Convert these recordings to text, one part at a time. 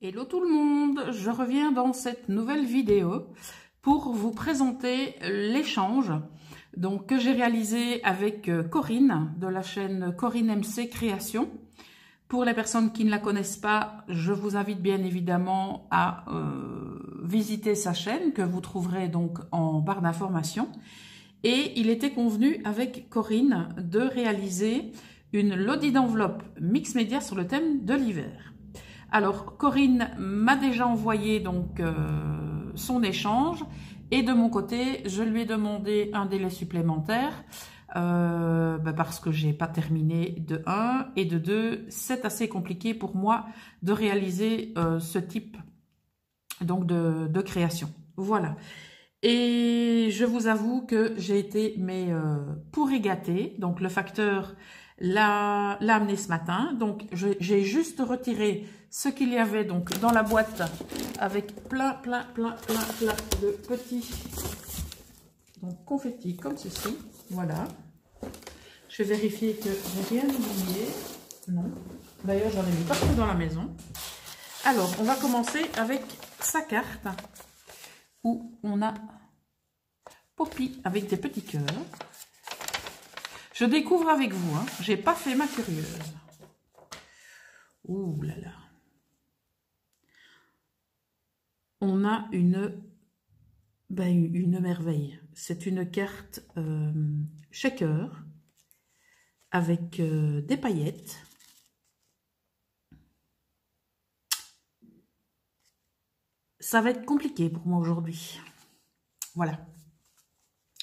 Hello tout le monde, je reviens dans cette nouvelle vidéo pour vous présenter l'échange que j'ai réalisé avec Corinne de la chaîne Corinne MC Création. Pour les personnes qui ne la connaissent pas, je vous invite bien évidemment à visiter sa chaîne que vous trouverez donc en barre d'informations. Et il était convenu avec Corinne de réaliser une lodi d'enveloppe mix média sur le thème de l'hiver. Alors, Corinne m'a déjà envoyé donc son échange et de mon côté, je lui ai demandé un délai supplémentaire parce que j'ai pas terminé de 1 et de 2, c'est assez compliqué pour moi de réaliser ce type donc de création. Voilà. Et je vous avoue que j'ai été pourri gâtée. Donc le facteur l'a amené ce matin. Donc j'ai juste retiré ce qu'il y avait donc dans la boîte avec plein de petits confettis comme ceci. Voilà. Je vais vérifier que j'ai rien oublié. Non. D'ailleurs j'en ai mis partout dans la maison. Alors on va commencer avec sa carte où on a Poppy avec des petits cœurs. Je découvre avec vous, hein. J'ai pas fait ma curieuse. Ouh là là. On a une merveille. C'est une carte shaker avec des paillettes. Ça va être compliqué pour moi aujourd'hui. Voilà.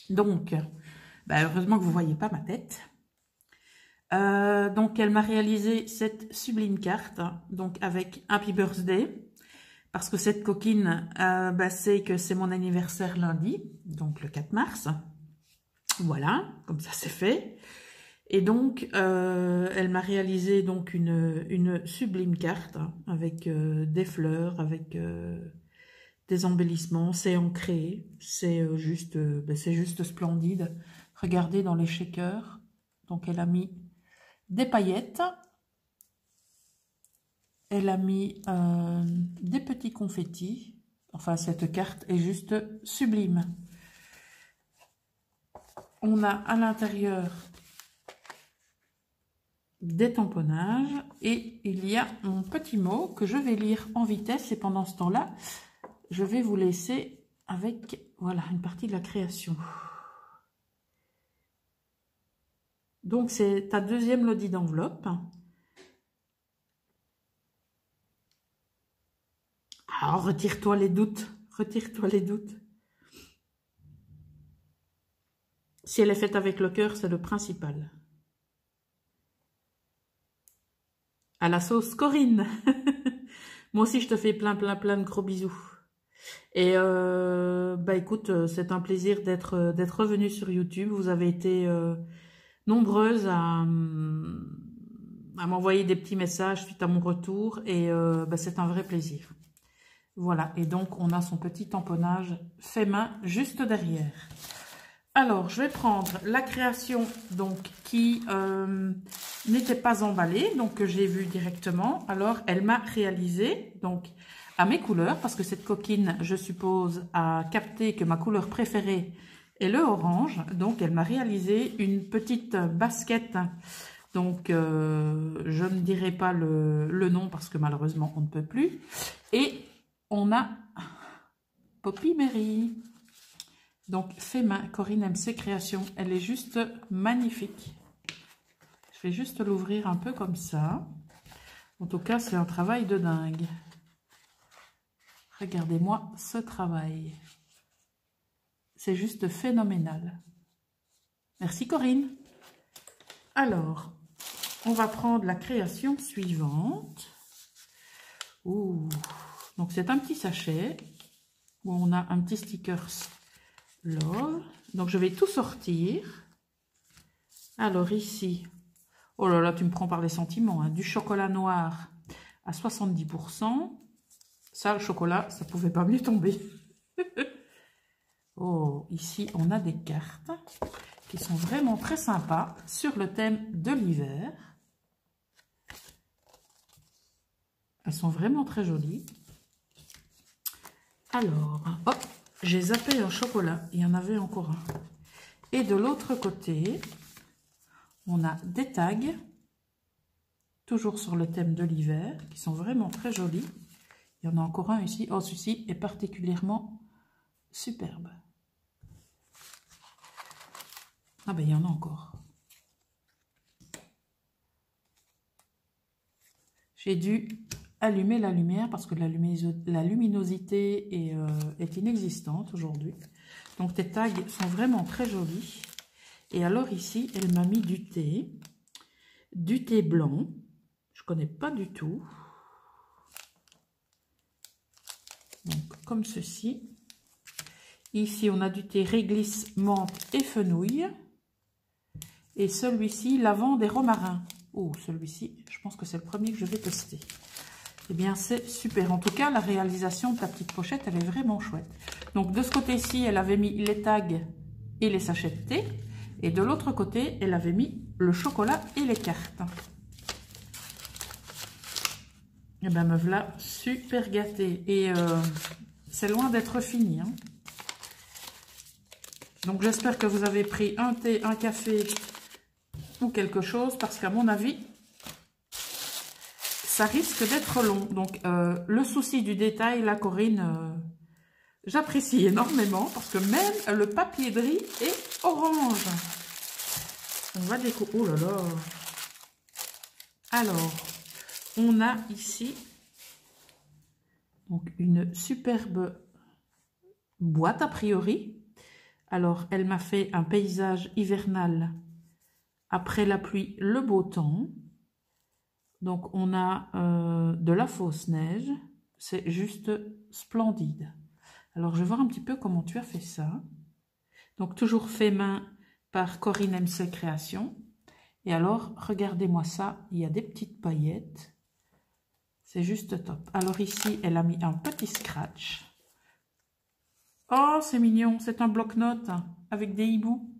Donc, heureusement que vous ne voyez pas ma tête. Donc, elle m'a réalisé cette sublime carte, donc avec Happy Birthday, parce que cette coquine, c'est que c'est mon anniversaire lundi, donc le 4 mars. Voilà, comme ça c'est fait. Et donc, elle m'a réalisé donc une sublime carte avec des fleurs, avec des embellissements, c'est ancré, c'est juste splendide. Regardez dans les shakers, donc elle a mis des paillettes, elle a mis des petits confettis, enfin cette carte est juste sublime. On a à l'intérieur des tamponnages et il y a mon petit mot que je vais lire en vitesse et pendant ce temps-là, je vais vous laisser avec, voilà, une partie de la création. Donc, c'est ta deuxième lodi d'enveloppe. Alors, retire-toi les doutes. Retire-toi les doutes. Si elle est faite avec le cœur, c'est le principal. À la sauce Corinne. Moi aussi, je te fais plein de gros bisous. Et écoute, c'est un plaisir d'être revenu sur YouTube. Vous avez été nombreuses à m'envoyer des petits messages suite à mon retour et c'est un vrai plaisir. Voilà, et donc on a son petit tamponnage fait main juste derrière. Alors, je vais prendre la création donc qui n'était pas emballée, donc que j'ai vue directement. Alors, elle m'a réalisé donc à mes couleurs, parce que cette coquine, je suppose, a capté que ma couleur préférée est le orange. Donc, elle m'a réalisé une petite basket. Donc, je ne dirai pas le nom parce que malheureusement, on ne peut plus. Et on a Poppy Mary. Donc, fait main, Corinne MC Création. Elle est juste magnifique. Je vais juste l'ouvrir un peu comme ça. En tout cas, c'est un travail de dingue. Regardez-moi ce travail. C'est juste phénoménal. Merci Corinne. Alors, on va prendre la création suivante. Ouh. Donc, c'est un petit sachet où on a un petit sticker Love. Donc, je vais tout sortir. Alors, ici, oh là là, tu me prends par les sentiments, hein, du chocolat noir à 70%. Ça, le chocolat, ça pouvait pas mieux tomber. Oh, ici, on a des cartes qui sont vraiment très sympas sur le thème de l'hiver. Elles sont vraiment très jolies. Alors, hop, j'ai zappé un chocolat. Il y en avait encore un. Et de l'autre côté, on a des tags, toujours sur le thème de l'hiver, qui sont vraiment très jolis. Il y en a encore un ici. Oh, celui-ci est particulièrement superbe. Ah ben, il y en a encore. J'ai dû allumer la lumière parce que la luminosité est inexistante aujourd'hui. Donc, tes tags sont vraiment très jolis. Et alors ici, elle m'a mis du thé blanc. Je ne connais pas du tout. Donc, comme ceci. Ici, on a du thé réglisse, menthe et fenouil. Et celui-ci, lavande et romarin. Oh, celui-ci, je pense que c'est le premier que je vais tester. Eh bien, c'est super. En tout cas, la réalisation de ta petite pochette, elle est vraiment chouette. Donc, de ce côté-ci, elle avait mis les tags et les sachets de thé. Et de l'autre côté, elle avait mis le chocolat et les cartes. Et bien, me voilà super gâtée. Et c'est loin d'être fini. Hein. Donc, j'espère que vous avez pris un thé, un café ou quelque chose. Parce qu'à mon avis, ça risque d'être long. Donc, le souci du détail, la Corinne, j'apprécie énormément. Parce que même le papier de riz est orange. On va découvrir. Oh là là. Alors, on a ici donc une superbe boîte a priori. Alors, elle m'a fait un paysage hivernal après la pluie, le beau temps. Donc, on a de la fausse neige. C'est juste splendide. Alors, je vais voir un petit peu comment tu as fait ça. Donc, toujours fait main par Corinne MC Création. Et alors, regardez-moi ça. Il y a des petites paillettes. C'est juste top. Alors ici, elle a mis un petit scratch. Oh, c'est mignon. C'est un bloc-notes avec des hiboux.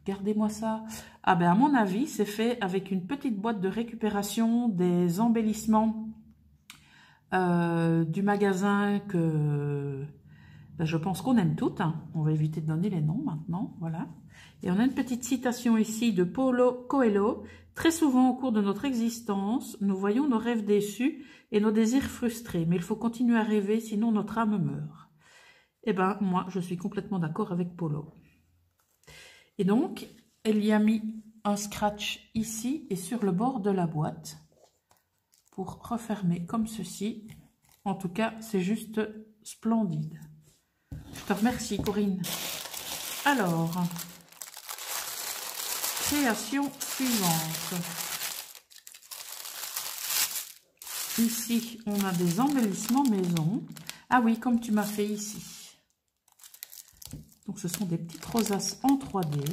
Regardez-moi ça. Ah ben, à mon avis, c'est fait avec une petite boîte de récupération des embellissements du magasin que ben, je pense qu'on aime toutes. Hein. On va éviter de donner les noms maintenant. Voilà. Et on a une petite citation ici de Paulo Coelho. Très souvent au cours de notre existence, nous voyons nos rêves déçus et nos désirs frustrés. Mais il faut continuer à rêver, sinon notre âme meurt. Eh bien, moi, je suis complètement d'accord avec Paulo. Et donc, elle y a mis un scratch ici et sur le bord de la boîte pour refermer comme ceci. En tout cas, c'est juste splendide. Je te remercie, Corinne. Alors, création suivante. Ici, on a des embellissements maison. Ah oui, comme tu m'as fait ici. Donc, ce sont des petites rosaces en 3D.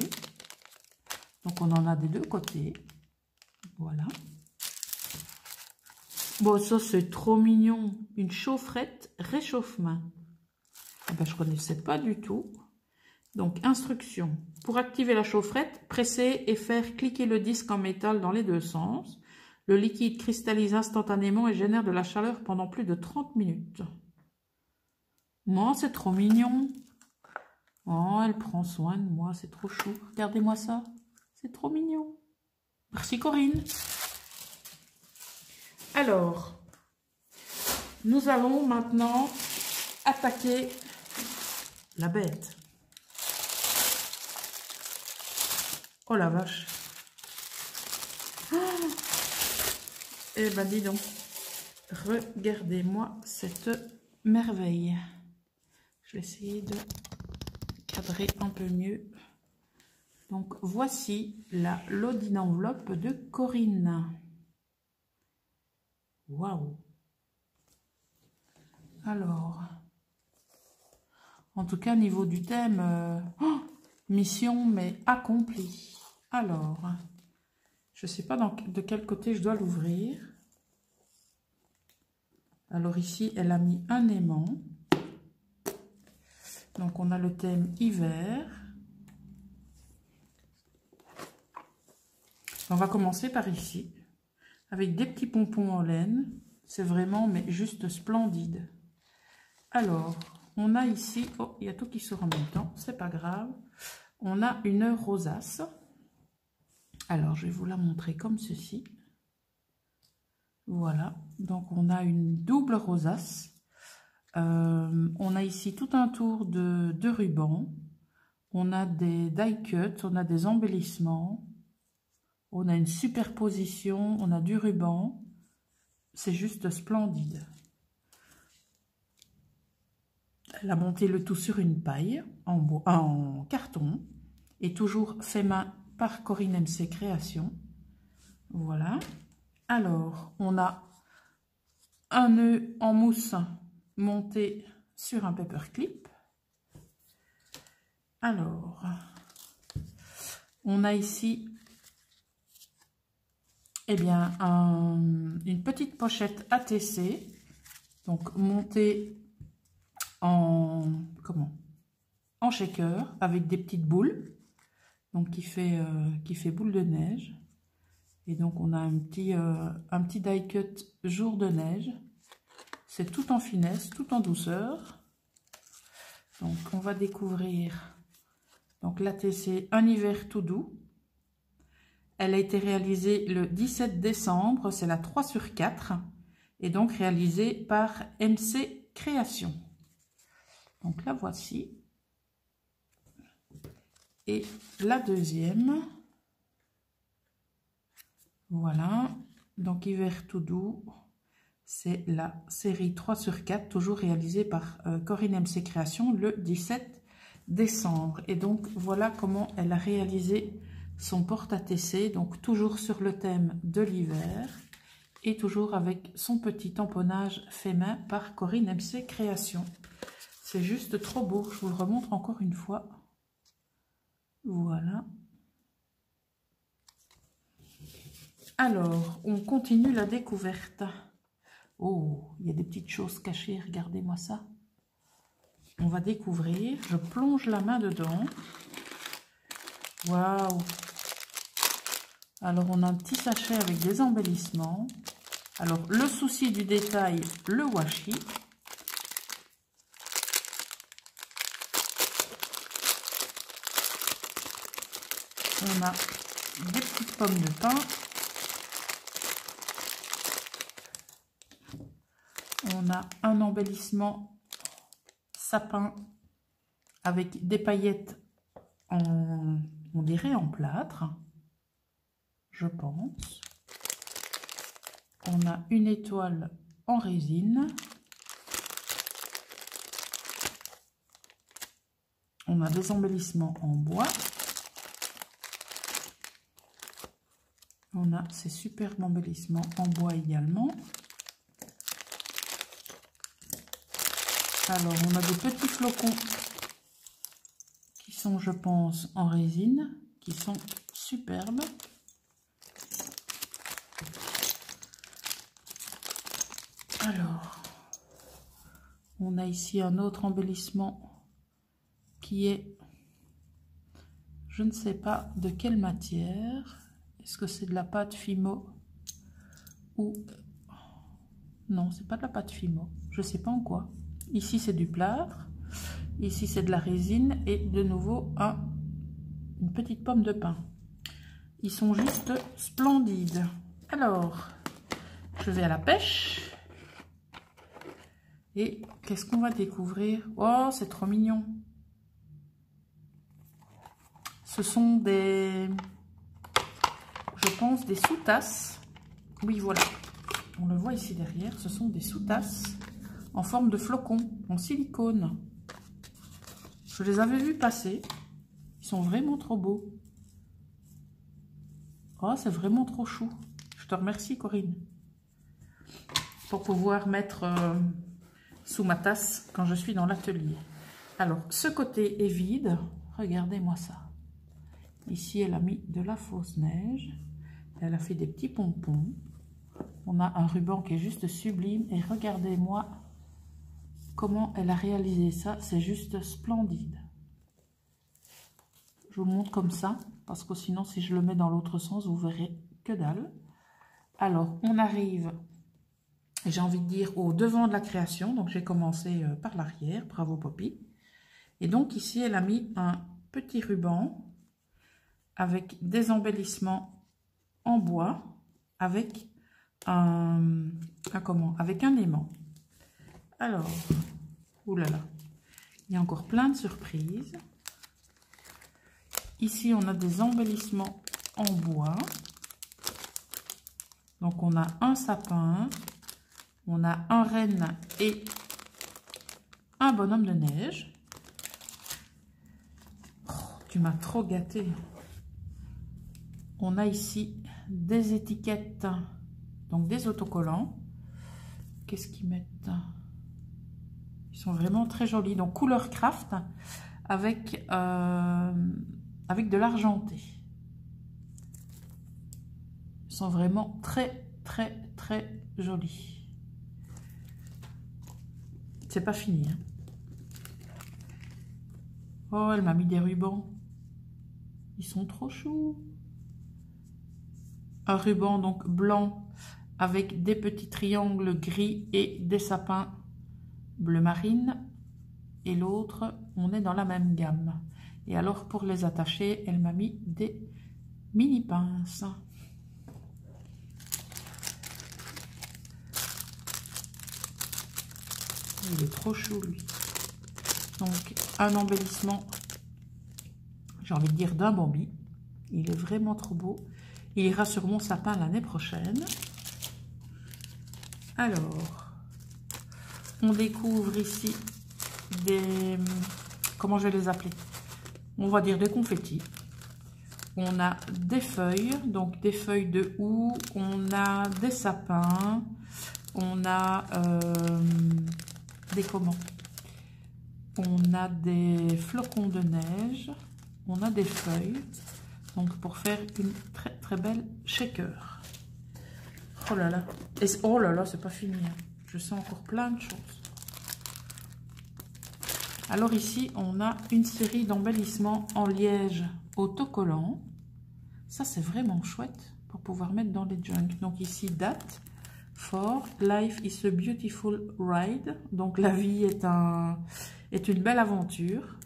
Donc, on en a des deux côtés. Voilà. Bon, ça, c'est trop mignon. Une chaufferette réchauffe-main. Ah ben, je ne connaissais pas du tout. Donc, instruction. Pour activer la chaufferette, presser et faire cliquer le disque en métal dans les deux sens. Le liquide cristallise instantanément et génère de la chaleur pendant plus de 30 minutes. Moi, c'est trop mignon. Oh, elle prend soin de moi, c'est trop chou. Regardez-moi ça. C'est trop mignon. Merci, Corinne. Alors, nous allons maintenant attaquer la bête. Oh la vache. Oh, eh ben dis donc. Regardez-moi cette merveille. Je vais essayer de cadrer un peu mieux. Donc voici la loading enveloppe de Corinne. Waouh. Alors, en tout cas, au niveau du thème, mission mais accomplie. Alors, je ne sais pas de quel côté je dois l'ouvrir. Alors ici, elle a mis un aimant. Donc, on a le thème hiver. On va commencer par ici, avec des petits pompons en laine. C'est vraiment, mais juste splendide. Alors, on a ici... Oh, il y a tout qui sort en même temps. C'est pas grave. On a une rosace. Alors, je vais vous la montrer comme ceci. Voilà. Donc, on a une double rosace. On a ici tout un tour de ruban. On a des die cuts. On a des embellissements. On a une superposition. On a du ruban. C'est juste splendide. Elle a monté le tout sur une paille en carton et toujours fait main par Corinne MC Création. Voilà. Alors, on a un nœud en mousse monté sur un paperclip. Alors, on a ici eh bien, une petite pochette ATC, donc montée en shaker avec des petites boules, donc qui fait boule de neige. Et donc on a un petit die cut jour de neige. C'est tout en finesse, tout en douceur. Donc on va découvrir donc l'ATC Un hiver tout doux. Elle a été réalisée le 17 décembre, c'est la 3/4 et donc réalisée par MC Création. Donc la voici. Et la deuxième, voilà, donc hiver tout doux, c'est la série 3/4, toujours réalisée par Corinne MC Création le 17 décembre. Et donc voilà comment elle a réalisé son porte-ATC, donc toujours sur le thème de l'hiver et toujours avec son petit tamponnage fait main par Corinne MC Création. C'est juste trop beau, je vous le remontre encore une fois. Voilà. Alors, on continue la découverte. Oh, il y a des petites choses cachées, regardez-moi ça. On va découvrir, je plonge la main dedans. Waouh! Alors, on a un petit sachet avec des embellissements. Alors, le souci du détail, le washi. On a des petites pommes de pin. On a un embellissement sapin avec des paillettes on dirait en plâtre, je pense. On a une étoile en résine. On a des embellissements en bois. On a ces superbes embellissements en bois également. Alors, on a des petits flocons qui sont, je pense, en résine, qui sont superbes. Alors, on a ici un autre embellissement qui est, je ne sais pas de quelle matière. Est-ce que c'est de la pâte Fimo ou... Non, c'est pas de la pâte Fimo. Je ne sais pas en quoi. Ici, c'est du plâtre. Ici, c'est de la résine. Et de nouveau, une petite pomme de pin. Ils sont juste splendides. Alors, je vais à la pêche. Et qu'est-ce qu'on va découvrir? Oh, c'est trop mignon. Ce sont des... Je pense des sous-tasses. Oui, voilà. On le voit ici derrière. Ce sont des sous-tasses en forme de flocons, en silicone. Je les avais vus passer. Ils sont vraiment trop beaux. Oh, c'est vraiment trop chou. Je te remercie, Corinne. Pour pouvoir mettre sous ma tasse quand je suis dans l'atelier. Alors, ce côté est vide. Regardez-moi ça. Ici, elle a mis de la fausse neige. Elle a fait des petits pompons. On a un ruban qui est juste sublime. Et regardez-moi comment elle a réalisé ça. C'est juste splendide. Je vous le montre comme ça. Parce que sinon, si je le mets dans l'autre sens, vous verrez que dalle. Alors, on arrive et j'ai envie de dire au devant de la création. Donc j'ai commencé par l'arrière, bravo Poppy. Et donc ici elle a mis un petit ruban avec des embellissements en bois, avec avec un aimant. Alors, oulala, il y a encore plein de surprises. Ici, on a des embellissements en bois. Donc, on a un sapin, on a un renne et un bonhomme de neige. Oh, tu m'as trop gâté. On a ici des étiquettes, donc des autocollants. Qu'est-ce qu'ils mettent? Ils sont vraiment très jolis. Donc, couleur craft avec de l'argenté. Ils sont vraiment très, très, très jolis. C'est pas fini. Hein. Oh, elle m'a mis des rubans. Ils sont trop choux. Un ruban donc blanc avec des petits triangles gris et des sapins bleu marine. Et l'autre, on est dans la même gamme. Et alors, pour les attacher, elle m'a mis des mini pinces. Il est trop chou, lui. Donc, un embellissement, j'ai envie de dire d'un Bambi. Il est vraiment trop beau. Il ira sur mon sapin l'année prochaine. Alors, on découvre ici des... Comment je vais les appeler? On va dire des confettis. On a des feuilles, donc des feuilles de houx. On a des sapins. On a des comment? On a des flocons de neige. On a des feuilles. Donc pour faire une très très belle shaker. Oh là là. Et oh là là, c'est pas fini. Hein. Je sens encore plein de choses. Alors ici, on a une série d'embellissements en liège autocollant. Ça, c'est vraiment chouette pour pouvoir mettre dans les junks. Donc ici, date. For life is a beautiful ride. Donc la vie est une belle aventure.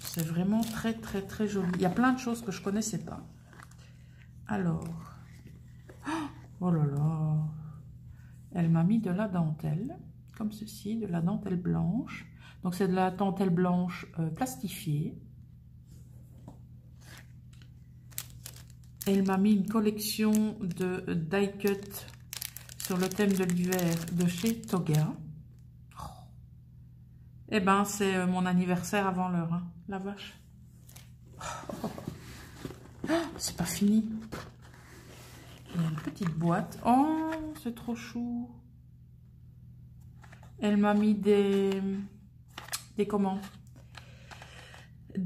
C'est vraiment très très très joli. Il y a plein de choses que je ne connaissais pas. Alors, oh là là, elle m'a mis de la dentelle, comme ceci, de la dentelle blanche. Donc c'est de la dentelle blanche plastifiée. Elle m'a mis une collection de die cut sur le thème de l'hiver de chez Toga. Oh. Eh ben, c'est mon anniversaire avant l'heure, hein, la vache. Oh, c'est pas fini. Il y a une petite boîte. Oh, c'est trop chou. Elle m'a mis des comment? Je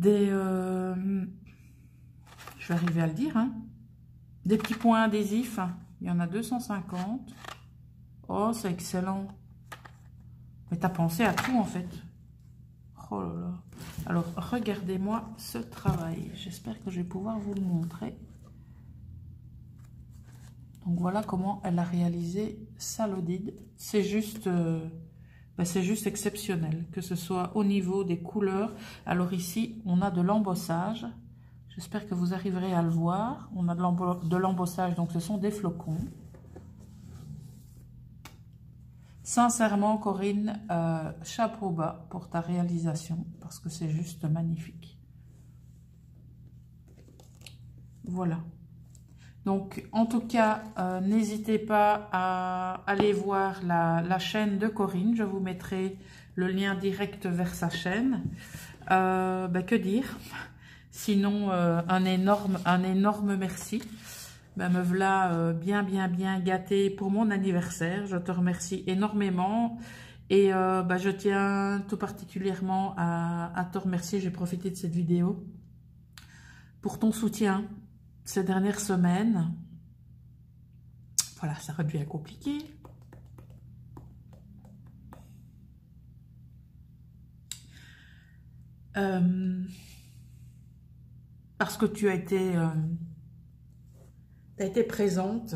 vais arriver à le dire, hein. Des petits points adhésifs. Il y en a 250. Oh, c'est excellent. Mais t'as pensé à tout, en fait. Oh là là. Alors, regardez-moi ce travail. J'espère que je vais pouvoir vous le montrer. Donc, voilà comment elle a réalisé sa Lodide. C'est juste exceptionnel, que ce soit au niveau des couleurs. Alors ici, on a de l'embossage. J'espère que vous arriverez à le voir. On a de l'embossage, donc ce sont des flocons. Sincèrement, Corinne, chapeau bas pour ta réalisation, parce que c'est juste magnifique. Voilà. Donc, en tout cas, n'hésitez pas à aller voir la chaîne de Corinne. Je vous mettrai le lien direct vers sa chaîne. Que dire? Sinon, un énorme merci. Me voilà bien gâtée pour mon anniversaire. Je te remercie énormément. Et je tiens tout particulièrement à te remercier. J'ai profité de cette vidéo pour ton soutien ces dernières semaines. Voilà, ça aurait pu être compliqué. Parce que tu as été présente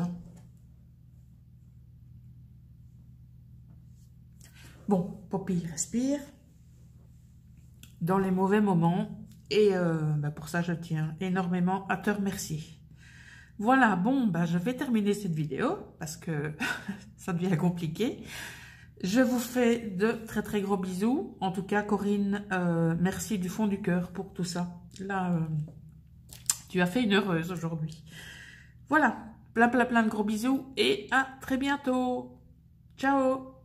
Bon, Poppy respire dans les mauvais moments. Et pour ça, je tiens énormément à te remercier. Voilà, bon, je vais terminer cette vidéo parce que ça devient compliqué. Je vous fais de très très gros bisous. En tout cas, Corinne, merci du fond du cœur pour tout ça. Là, tu as fait une heureuse aujourd'hui. Voilà, plein de gros bisous et à très bientôt. Ciao!